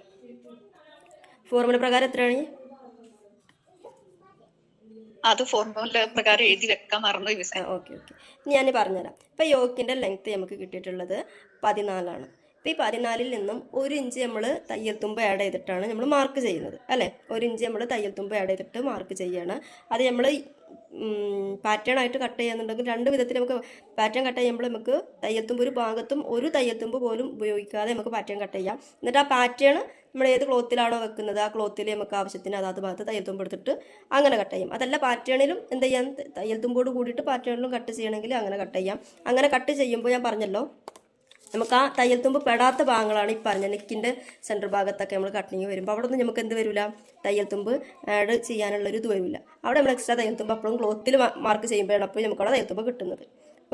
ഫോർമുല പ്രകാരം എത്രയാണ്? അത് ഫോർമുല പ്രകാരം എഴുതി വെക്കാൻ മറന്നു. ഓക്കെ ഞാൻ പറഞ്ഞുതരാം. ഇപ്പം യോക്കിൻ്റെ ലെങ്ത് നമുക്ക് കിട്ടിയിട്ടുള്ളത് 14ആണ്. ഇപ്പം ഈ 14ൽ നിന്നും 1 ഇഞ്ച് നമ്മൾ തയ്യൽ തുമ്പ് ആഡ് ചെയ്തിട്ടാണ് നമ്മൾ മാർക്ക് ചെയ്യുന്നത് അല്ലേ. 1 ഇഞ്ച് നമ്മൾ തയ്യൽ തുമ്പ് ആഡ് ചെയ്തിട്ട് മാർക്ക് ചെയ്യാണ്. അത് നമ്മൾ പാറ്റേൺ ആയിട്ട് കട്ട് ചെയ്യുന്നുണ്ടെങ്കിൽ 2 വിധത്തിൽ നമുക്ക് പാറ്റേൺ കട്ട് ചെയ്യുമ്പോൾ നമുക്ക് തയ്യൽ തുമ്പ് ഒരു ഭാഗത്തും ഒരു തയ്യൽ തുമ്പ് പോലും ഉപയോഗിക്കാതെ നമുക്ക് പാറ്റേൺ കട്ട് ചെയ്യാം. എന്നിട്ട് ആ പാറ്റേൺ നമ്മൾ ഏത് ക്ലോത്തിലാണോ വെക്കുന്നത് ആ ക്ലോത്തിൽ നമുക്ക് ആവശ്യത്തിന് അതാത് ഭാഗത്ത് തയ്യൽ തുമ്പ് എടുത്തിട്ട് അങ്ങനെ കട്ട് ചെയ്യും. അതല്ല പാറ്റേണിലും എന്ത് ചെയ്യാം, തയ്യൽ തുമ്പോട് കൂടിയിട്ട് പാറ്റേണിലും കട്ട് ചെയ്യണമെങ്കിൽ അങ്ങനെ കട്ട് ചെയ്യാം. അങ്ങനെ കട്ട് ചെയ്യുമ്പോൾ ഞാൻ പറഞ്ഞല്ലോ, നമുക്ക് ആ തയ്യൽ തുമ്പ് പെടാത്ത ഭാഗങ്ങളാണ് ഈ പറഞ്ഞ നെക്കിൻ്റെ സെൻറ്റർ ഭാഗത്തൊക്കെ നമ്മൾ കട്ടിങ് വരുമ്പോൾ അവിടെ ഒന്നും നമുക്ക് എന്ത് വരില്ല, തയ്യൽ തുമ്പ് ആഡ് ചെയ്യാനുള്ളൊരു ഇത് വരില്ല. അവിടെ നമ്മൾ എക്സ്ട്രാ തയ്യൽ തുമ്പ് അപ്പോഴും ക്ലോത്തിൽ മാർക്ക് ചെയ്യുമ്പോഴാണ് അപ്പോൾ നമുക്ക് അവിടെ തയ്യൽ തുമ്പ് കിട്ടുന്നത്.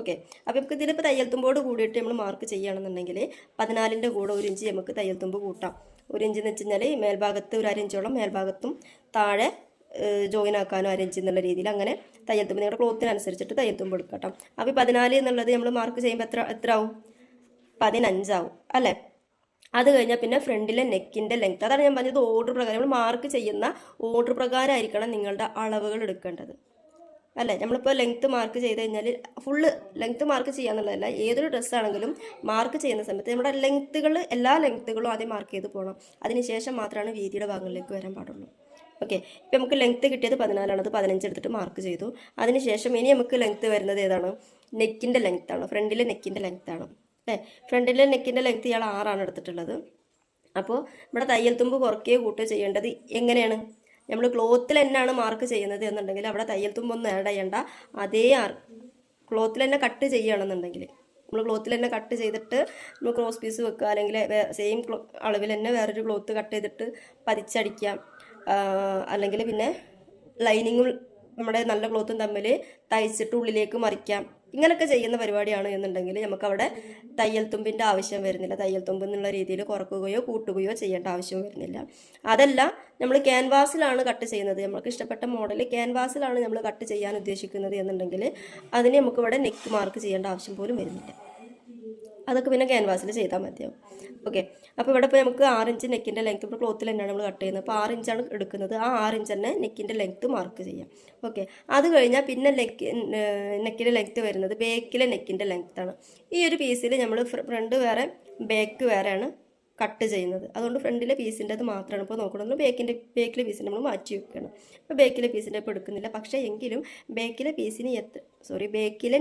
ഓക്കെ, അപ്പോൾ നമുക്ക് ഇതിലിപ്പോൾ തയ്യൽ തുമ്പോട് കൂടിയിട്ട് നമ്മൾ മാർക്ക് ചെയ്യുകയാണെന്നുണ്ടെങ്കിൽ 14ന്റെ കൂടെ 1 ഇഞ്ച് നമുക്ക് തയ്യൽ തുമ്പ് കൂട്ടാം. 1 ഇഞ്ച് എന്ന് വെച്ച് കഴിഞ്ഞാൽ മേൽഭാഗത്ത് ഒരു 1/2 ഇഞ്ചോളം മേൽഭാഗത്തും താഴെ ജോയിൻ ആക്കാനോ 1/2 ഇഞ്ച് എന്നുള്ള രീതിയിൽ അങ്ങനെ തയ്യൽ തുമ്പ് നിങ്ങളുടെ ക്ലോത്തിനനുസരിച്ചിട്ട് തയ്യൽ തുമ്പ് എടുക്കട്ടോ. അപ്പോൾ 14 എന്നുള്ളത് നമ്മൾ മാർക്ക് ചെയ്യുമ്പോൾ എത്ര ആവും? 15 ആവും അല്ലേ. അത് കഴിഞ്ഞാൽ പിന്നെ ഫ്രണ്ടിലെ നെക്കിൻ്റെ ലെങ്ത്, അതാണ് ഞാൻ പറഞ്ഞത് ഓർഡർ പ്രകാരം നമ്മൾ മാർക്ക് ചെയ്യുന്ന ഓർഡർ പ്രകാരമായിരിക്കണം നിങ്ങളുടെ അളവുകൾ എടുക്കേണ്ടത് അല്ലേ. നമ്മളിപ്പോൾ ലെങ്ത്ത് മാർക്ക് ചെയ്ത് കഴിഞ്ഞാൽ ഫുള്ള് ലെങ്ത്ത് മാർക്ക് ചെയ്യാന്നുള്ളതല്ല, ഏതൊരു ഡ്രസ്സാണെങ്കിലും മാർക്ക് ചെയ്യുന്ന സമയത്ത് നമ്മുടെ ലെങ്ത്തുകൾ എല്ലാ ലെങ്ത്തുകളും ആദ്യം മാർക്ക് ചെയ്ത് പോകണം. അതിനുശേഷം മാത്രമാണ് വീതിയുടെ ഭാഗങ്ങളിലേക്ക് വരാൻ പാടുള്ളൂ. ഓക്കെ, ഇപ്പം നമുക്ക് ലെങ്ത്ത് കിട്ടിയത് 14ആണ്, അത് 15 എടുത്തിട്ട് മാർക്ക് ചെയ്തു. അതിനുശേഷം ഇനി നമുക്ക് ലെങ്ത്ത് വരുന്നത് ഏതാണ്? നെക്കിൻ്റെ ലെങ്ത്താണ്, ഫ്രണ്ടിലെ നെക്കിൻ്റെ ലെങ്ത്താണ് അല്ലേ. ഫ്രണ്ടിലെ നെക്കിൻ്റെ ലെങ്ത്ത് ഇയാൾ 6ആണ് എടുത്തിട്ടുള്ളത്. അപ്പോൾ നമ്മുടെ തയ്യൽ തുമ്പ് കുറയ്ക്കുകയോ കൂട്ടുകയോ ചെയ്യേണ്ടത് എങ്ങനെയാണ്? നമ്മൾ ക്ലോത്തിൽ തന്നെയാണ് മാർക്ക് ചെയ്യുന്നത് എന്നുണ്ടെങ്കിൽ അവിടെ തയ്യൽ തുമ്പൊന്നും ആഡ് ചെയ്യേണ്ട, അതേ ക്ലോത്തിൽ തന്നെ കട്ട് ചെയ്യുകയാണെന്നുണ്ടെങ്കിൽ നമ്മൾ ക്ലോത്തിൽ തന്നെ കട്ട് ചെയ്തിട്ട് നമ്മൾ ക്രോസ് പീസ് വെക്കുക, അല്ലെങ്കിൽ സെയിം അളവിൽ തന്നെ വേറൊരു ക്ലോത്ത് കട്ട് ചെയ്തിട്ട് പതിച്ചടിക്കാം, അല്ലെങ്കിൽ പിന്നെ ലൈനിങ്ങും നമ്മുടെ നല്ല ക്ലോത്തും തമ്മിൽ തയ്ച്ചിട്ട് ഉള്ളിലേക്ക് മറിക്കാം. ഇങ്ങനെയൊക്കെ ചെയ്യുന്ന പരിപാടിയാണ് എന്നുണ്ടെങ്കിൽ നമുക്കവിടെ തയ്യൽ തുമ്പിൻ്റെ ആവശ്യം വരുന്നില്ല. തയ്യൽ തുമ്പ് എന്നുള്ള രീതിയിൽ കുറക്കുകയോ കൂട്ടുകയോ ചെയ്യേണ്ട ആവശ്യം വരുന്നില്ല. അതല്ല നമ്മൾ ക്യാൻവാസിലാണ് കട്ട് ചെയ്യുന്നത്, നമുക്ക് ഇഷ്ടപ്പെട്ട മോഡൽ ക്യാൻവാസിലാണ് നമ്മൾ കട്ട് ചെയ്യാൻ ഉദ്ദേശിക്കുന്നത് എന്നുണ്ടെങ്കിൽ അതിന് നമുക്കിവിടെ നെക്ക് മാർക്ക് ചെയ്യേണ്ട ആവശ്യം പോലും വരുന്നില്ല. അതൊക്കെ പിന്നെ ക്യാൻവാസിൽ ചെയ്താൽ മതിയാവും. ഓക്കെ, അപ്പോൾ ഇവിടെ ഇപ്പോൾ നമുക്ക് 6 ഇഞ്ച് നെക്കിൻ്റെ ലെങ്ത്ത് ഇപ്പോൾ ക്ലോത്തിൽ തന്നെയാണ് നമ്മൾ കട്ട് ചെയ്യുന്നത്. അപ്പോൾ 6 ഇഞ്ചാണ് എടുക്കുന്നത്, ആ 6 ഇഞ്ച് തന്നെ നെക്കിൻ്റെ ലെങ്ത്ത് മാർക്ക് ചെയ്യാം. ഓക്കെ, അത് കഴിഞ്ഞാൽ പിന്നെ നെക്കിൻ്റെ ലെങ്ത്ത് വരുന്നത് ബേക്കിലെ നെക്കിൻ്റെ ലെങ്ത്താണ്. ഈ ഒരു പീസിൽ നമ്മൾ ഫ്രണ്ട് വേറെ ബാക്ക് വേറെയാണ് കട്ട് ചെയ്യുന്നത്. അതുകൊണ്ട് ഫ്രണ്ടിലെ പീസിൻ്റെ അത് മാത്രമാണ് ഇപ്പോൾ നോക്കണമെന്ന് ബേക്കിലെ പീസിന് നമ്മൾ മാറ്റി വെക്കണം. ഇപ്പോൾ ബേക്കിലെ പീസിൻ്റെ ഇപ്പോൾ എടുക്കുന്നില്ല, പക്ഷേ എങ്കിലും ബേക്കിലെ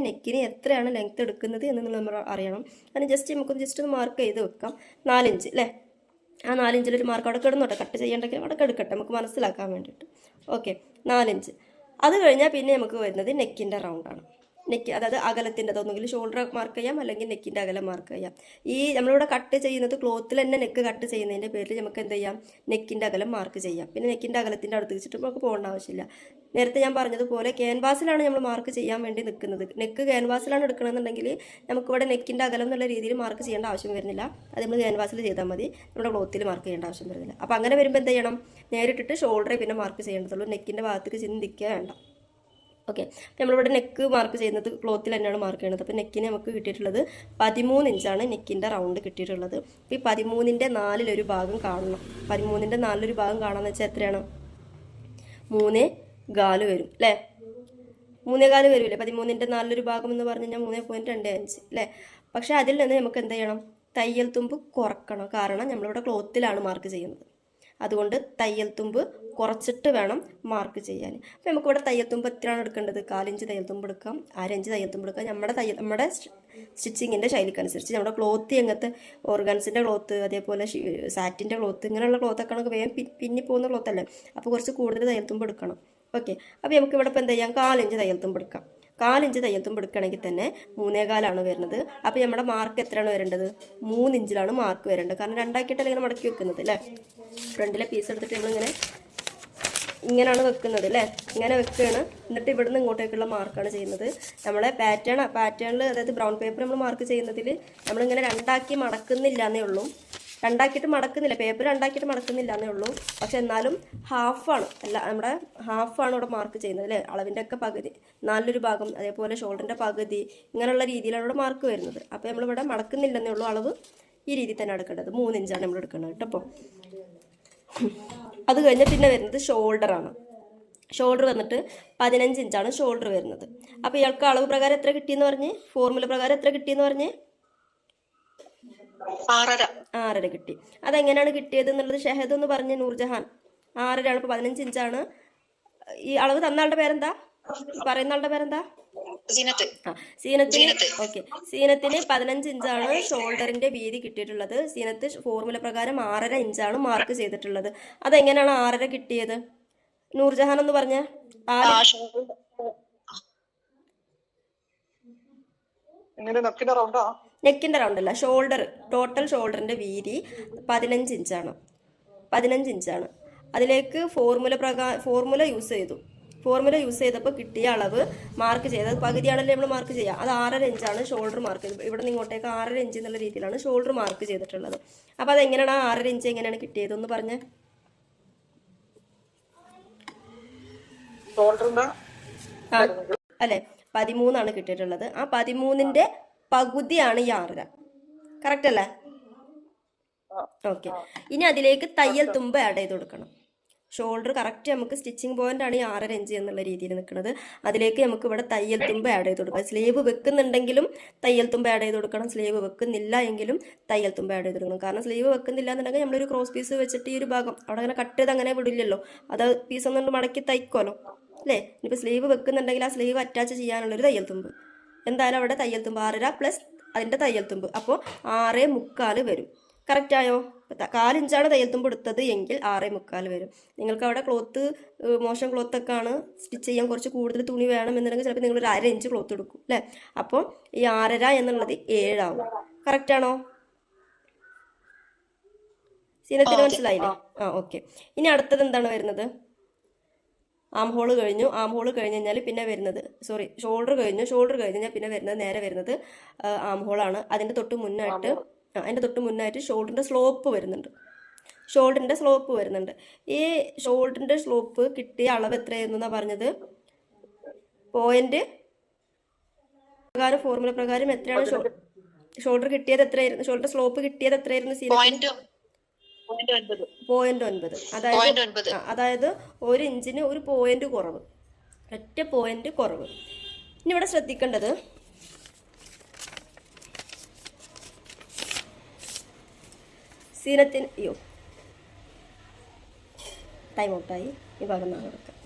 നെക്കിന് എത്രയാണ് ലെങ്ത്ത് എടുക്കുന്നത് എന്ന് നമ്മൾ അറിയണം. അതിന് ജസ്റ്റ് ഒന്ന് മാർക്ക് ചെയ്ത് വെക്കാം. 4 ഇഞ്ച് അല്ലേ, ആ 4 ഇഞ്ചിലൊരു മാർക്ക് അവിടെ കിടന്നോട്ടെ, കട്ട് ചെയ്യേണ്ടെങ്കിൽ അവിടെ കിടക്കട്ടെ നമുക്ക് മനസ്സിലാക്കാൻ വേണ്ടിയിട്ട്. Okay, 4 inch. അത് കഴിഞ്ഞാൽ പിന്നെ നമുക്ക് വരുന്നത് നെക്കിൻ്റെ റൗണ്ടാണ്. നെക്ക് അതായത് അകലത്തിൻ്റെ, അതൊന്നെങ്കിൽ ഷോൾഡർ മാർക്ക് ചെയ്യാം അല്ലെങ്കിൽ നെക്കിൻ്റെ അകലം മാർക്ക് ചെയ്യാം. ഈ നമ്മളിവിടെ കട്ട് ചെയ്യുന്നത് ക്ലോത്തിൽ തന്നെ നെക്ക് കട്ട് ചെയ്യുന്നതിൻ്റെ പേരിൽ നമുക്ക് എന്ത് ചെയ്യാം, നെക്കിൻ്റെ അകലം മാർക്ക് ചെയ്യാം. പിന്നെ നെക്കിൻ്റെ അകലത്തിൻ്റെ അടുത്ത് വെച്ചിട്ട് നമുക്ക് പോകേണ്ട ആവശ്യമില്ല. നേരത്തെ ഞാൻ പറഞ്ഞതുപോലെ ക്യാൻവാസിലാണ് നമ്മൾ മാർക്ക് ചെയ്യാൻ വേണ്ടി നിൽക്കുന്നത്. നെക്ക് ക്യാൻവാസിലാണ് എടുക്കണമെന്നുണ്ടെങ്കിൽ നമുക്കിവിടെ നെക്കിൻ്റെ അകലം എന്നുള്ള രീതിയിൽ മാർക്ക് ചെയ്യേണ്ട ആവശ്യം വരുന്നില്ല. അത് നമ്മൾ ക്യാൻവാസിൽ ചെയ്താൽ മതി, നമ്മുടെ ക്ലോത്തിൽ മാർക്ക് ചെയ്യേണ്ട ആവശ്യം വരുന്നില്ല. അപ്പോൾ അങ്ങനെ വരുമ്പോൾ എന്ത് ചെയ്യണം, നേരിട്ടിട്ട് ഷോൾഡറെ പിന്നെ മാർക്ക് ചെയ്യേണ്ടതുള്ളൂ, നെക്കിൻ്റെ ഭാഗത്തേക്ക് ചിന്തിക്കുക വേണ്ട. ഓക്കെ, നമ്മളിവിടെ നെക്ക് മാർക്ക് ചെയ്യുന്നത് ക്ലോത്തിൽ തന്നെയാണ് മാർക്ക് ചെയ്യുന്നത്. അപ്പോൾ നെക്കിന് നമുക്ക് കിട്ടിയിട്ടുള്ളത് 13 ഇഞ്ചാണ് നെക്കിൻ്റെ റൗണ്ട് കിട്ടിയിട്ടുള്ളത്. അപ്പോൾ ഈ 13ന്റെ 4 ഭാഗം കാണണം. 13ന്റെ 4 ഭാഗം കാണാമെന്ന് വെച്ചാൽ എത്രയാണ്? 3 1/4 വരും അല്ലേ. 3.25 വരില്ലേ, 13ന്റെ 4 ഭാഗം എന്ന് പറഞ്ഞു കഴിഞ്ഞാൽ 3.25 അല്ലേ. പക്ഷെ അതിൽ നിന്ന് നമുക്ക് എന്ത് ചെയ്യണം, തയ്യൽ തുമ്പ് കുറക്കണം. കാരണം നമ്മളിവിടെ ക്ലോത്തിലാണ് മാർക്ക് ചെയ്യുന്നത്. അതുകൊണ്ട് തയ്യൽ തുമ്പ് കുറച്ചിട്ട് വേണം മാർക്ക് ചെയ്യാൻ. അപ്പോൾ നമുക്കിവിടെ തയ്യൽ തുമ്പ് എത്രയാണ് എടുക്കേണ്ടത്, 1/4 ഇഞ്ച് തയ്യൽ തുമ്പ് എടുക്കാം, 1/2 ഇഞ്ച് തയ്യൽ തുമ്പ് എടുക്കാം. നമ്മുടെ സ്റ്റിച്ചിങ്ങിൻ്റെ ശൈലിക്കനുസരിച്ച് നമ്മുടെ ക്ലോത്ത് എങ്ങനത്തെ ഓർഗൻസിൻ്റെ ക്ലോത്ത്, അതേപോലെ സാറ്റിൻ്റെ ക്ലോത്ത്, ഇങ്ങനെയുള്ള ക്ലോത്തൊക്കെ നമുക്ക് വേഗം പിന്നി പോകുന്ന ക്ലോത്തല്ലേ. അപ്പോൾ കുറച്ച് കൂടുതൽ തയ്യൽ തുമ്പ് എടുക്കണം. ഓക്കെ, അപ്പോൾ നമുക്ക് ഇവിടെ ഇപ്പോൾ എന്താ ചെയ്യാം, 1/4 ഇഞ്ച് തയ്യൽ തുമ്പ് എടുക്കാം. 1/4 ഇഞ്ച് തയ്യൽ തുമ്പ് എടുക്കുകയാണെങ്കിൽ തന്നെ 3.25 വരുന്നത്. അപ്പോൾ നമ്മുടെ മാർക്ക് എത്രയാണ് വരേണ്ടത്, 3 ഇഞ്ചിലാണ് മാർക്ക് വരേണ്ടത്. കാരണം 2 ആക്കിയിട്ടല്ലേ ഇങ്ങനെ മടക്കി വെക്കുന്നത് അല്ലേ. ഫ്രണ്ടിലെ പീസ് എടുത്തിട്ട് നമ്മളിങ്ങനെ ഇങ്ങനെയാണ് വെക്കുന്നത് അല്ലേ, ഇങ്ങനെ വെക്കുകയാണ്. എന്നിട്ട് ഇവിടുന്ന് ഇങ്ങോട്ടേക്കുള്ള മാർക്കാണ് ചെയ്യുന്നത്. നമ്മളെ പാറ്റേണിൽ അതായത് ബ്രൗൺ പേപ്പർ നമ്മൾ മാർക്ക് ചെയ്യുന്നതിൽ നമ്മളിങ്ങനെ 2 ആക്കി മടക്കുന്നില്ല എന്നേ ഉള്ളൂ. 2 ആക്കിയിട്ട് മടക്കുന്നില്ല, പേപ്പർ 2 ആക്കിയിട്ട് മടക്കുന്നില്ല എന്നേ ഉള്ളൂ. പക്ഷെ എന്നാലും ഹാഫാണ്, അല്ല നമ്മുടെ ഹാഫാണ് ഇവിടെ മാർക്ക് ചെയ്യുന്നത് അല്ലേ. അളവിൻ്റെ ഒക്കെ പകുതി, 4 ഭാഗം, അതേപോലെ ഷോൾഡറിൻ്റെ പകുതി, ഇങ്ങനെയുള്ള രീതിയിലാണ് ഇവിടെ മാർക്ക് വരുന്നത്. അപ്പോൾ നമ്മളിവിടെ മടക്കുന്നില്ലെന്നേ ഉള്ളൂ. അളവ് ഈ രീതിയിൽ തന്നെ എടുക്കേണ്ടത്, 3 ഇഞ്ചാണ് നമ്മൾ എടുക്കേണ്ടത് കേട്ടോ. അപ്പോൾ അത് കഴിഞ്ഞ് പിന്നെ വരുന്നത് ഷോൾഡറാണ്. ഷോൾഡർ വന്നിട്ട് 15 ഇഞ്ചാണ് ഷോൾഡർ വരുന്നത്. അപ്പോൾ ഇയാൾക്ക് അളവ് പ്രകാരം എത്ര കിട്ടിയെന്ന് പറഞ്ഞ്, ഫോർമുല പ്രകാരം എത്ര കിട്ടിയെന്ന് പറഞ്ഞ് 6.5 കിട്ടി. അതെങ്ങനെയാണ് കിട്ടിയത് എന്നുള്ളത് ഷഹദ് എന്ന് പറഞ്ഞ്, നൂർജഹാൻ 6.5 ഇപ്പോൾ 15 ഇഞ്ചാണ്. ഈ അളവ് തന്ന ആളുടെ പേരെന്താ, പറയുന്ന ആളുടെ പേരെന്താ, സീനത്തിന്. ഓക്കെ, സീനത്തിന് 15 ഇഞ്ചാണ് ഷോൾഡറിന്റെ വീതി കിട്ടിയിട്ടുള്ളത്. സീനത്ത് ഫോർമുല പ്രകാരം 6.5 ഇഞ്ചാണ് മാർക്ക് ചെയ്തിട്ടുള്ളത്. അതെങ്ങനെയാണ് 6.5 കിട്ടിയത്, നൂർജഹാൻ എന്ന് പറഞ്ഞ നെക്കിന്റെ റൗണ്ട് അല്ല, ഷോൾഡർ, ടോട്ടൽ ഷോൾഡറിന്റെ വീതി 15 ഇഞ്ചാണ്. 15 ഇഞ്ചാണ്. അതിലേക്ക് ഫോർമുല യൂസ് ചെയ്തു. ഫോർമുല യൂസ് ചെയ്തപ്പോൾ കിട്ടിയ അളവ് മാർക്ക് ചെയ്തത് പകുതിയാണല്ലേ നമ്മൾ മാർക്ക് ചെയ്യുക. അത് 6.5 ഇഞ്ചാണ് ഷോൾഡർ മാർക്ക് ചെയ്തത്. ഇവിടെ നിന്ന് ഇങ്ങോട്ടേക്ക് 6.5 ഇഞ്ച് എന്നുള്ള രീതിയിലാണ് ഷോൾഡർ മാർക്ക് ചെയ്തിട്ടുള്ളത്. അപ്പോൾ അതെങ്ങനെയാണ് 6.5 ഇഞ്ച് എങ്ങനെയാണ് കിട്ടിയതെന്ന് പറഞ്ഞ്, അല്ലെ 13 കിട്ടിയിട്ടുള്ളത്. ആ 13ന്റെ പകുതിയാണ് ഈ 6.5. കറക്റ്റ് അല്ലേ. ഓക്കെ, ഇനി അതിലേക്ക് തയ്യൽ തുമ്പ് ആഡ് ചെയ്ത് കൊടുക്കണം. ഷോൾഡർ കറക്റ്റ് നമുക്ക് സ്റ്റിച്ചിങ് പോയിന്റ് ആണ് ഈ 6.5 ഇഞ്ച് എന്നുള്ള രീതിയിൽ നിൽക്കുന്നത്. അതിലേക്ക് നമുക്ക് ഇവിടെ തയ്യൽ തുമ്പ് ആഡ് ചെയ്ത് കൊടുക്കാം. സ്ലീവ് വെക്കുന്നുണ്ടെങ്കിലും തയ്യൽ തുമ്പ് ആഡ് ചെയ്ത് കൊടുക്കണം, സ്ലീവ് വെക്കുന്നില്ല എങ്കിലും തയ്യൽ തുമ്പ് ആഡ് ചെയ്ത് കൊടുക്കണം. കാരണം സ്ലീവ് വെക്കുന്നില്ല എന്നുണ്ടെങ്കിൽ നമ്മളൊരു ക്രോസ് പീസ് വെച്ചിട്ട് ഈ ഒരു ഭാഗം അവിടെ അങ്ങനെ കട്ട് ചെയ്ത് അങ്ങനെ വിടില്ലല്ലോ, അത് പീസ് ഒന്നുകൊണ്ട് മടക്കി തയ്ക്കുമല്ലോ അല്ലേ. ഇനിയിപ്പോൾ സ്ലീവ് വെക്കുന്നുണ്ടെങ്കിൽ ആ സ്ലീവ് അറ്റാച്ച് ചെയ്യാനുള്ളൊരു തയ്യൽ തുമ്പ്, എന്തായാലും അവിടെ തയ്യൽ തുമ്പ് 6.5 പ്ലസ് അതിൻ്റെ തയ്യൽ തുമ്പ്, അപ്പോൾ 6.25 വരും. കറക്റ്റായോ? 1/4 ഇഞ്ചാണ് തയ്യൽ തുമ്പ് എടുത്തത് എങ്കിൽ 6.25 വരും. നിങ്ങൾക്ക് അവിടെ ക്ലോത്ത് മോശം ക്ലോത്തൊക്കെ ആണ്, സ്റ്റിച്ച് ചെയ്യാൻ കുറച്ച് കൂടുതൽ തുണി വേണമെന്നുണ്ടെങ്കിൽ ചിലപ്പോൾ നിങ്ങൾ 1/2 ഇഞ്ച് ക്ലോത്ത് എടുക്കും അല്ലേ. അപ്പോൾ ഈ 6.5 എന്നുള്ളത് 7 ആവും. കറക്റ്റാണോ? സീനത്തിന് മനസ്സിലായില്ലേ? ഓക്കെ. ഇനി അടുത്തത് എന്താണ് വരുന്നത്, ആം ഹോൾ കഴിഞ്ഞു. ആം ഹോൾ കഴിഞ്ഞ് കഴിഞ്ഞാൽ പിന്നെ വരുന്നത്, ഷോൾഡർ കഴിഞ്ഞു. ഷോൾഡർ കഴിഞ്ഞ് കഴിഞ്ഞാൽ പിന്നെ വരുന്നത് നേരെ വരുന്നത് ആം ഹോളാണ്. അതിൻ്റെ തൊട്ട് മുന്നായിട്ട് ഷോൾഡറിൻ്റെ സ്ലോപ്പ് വരുന്നുണ്ട്. ഈ ഷോൾഡറിൻ്റെ സ്ലോപ്പ് കിട്ടിയ അളവ് എത്രയായിരുന്നു എന്നാണ് പറഞ്ഞത്, പോയിന്റ് പ്രകാരം ഫോർമുല പ്രകാരം എത്രയാണ് ഷോൾഡർ കിട്ടിയത്, എത്രയായിരുന്നു ഷോൾഡർ സ്ലോപ്പ് കിട്ടിയത് എത്രയായിരുന്നു, 0.9. അതായത് 1 ഇഞ്ചിന് 1 പോയിന്റ് കുറവ്, ഒറ്റ പോയിന്റ് കുറവ്. ഇനി ഇവിടെ ശ്രദ്ധിക്കേണ്ടത്, സീനത്തിന് ടൈം ഔട്ടായി. ഈ ഭാഗം നാളെ കൊടുക്കാം.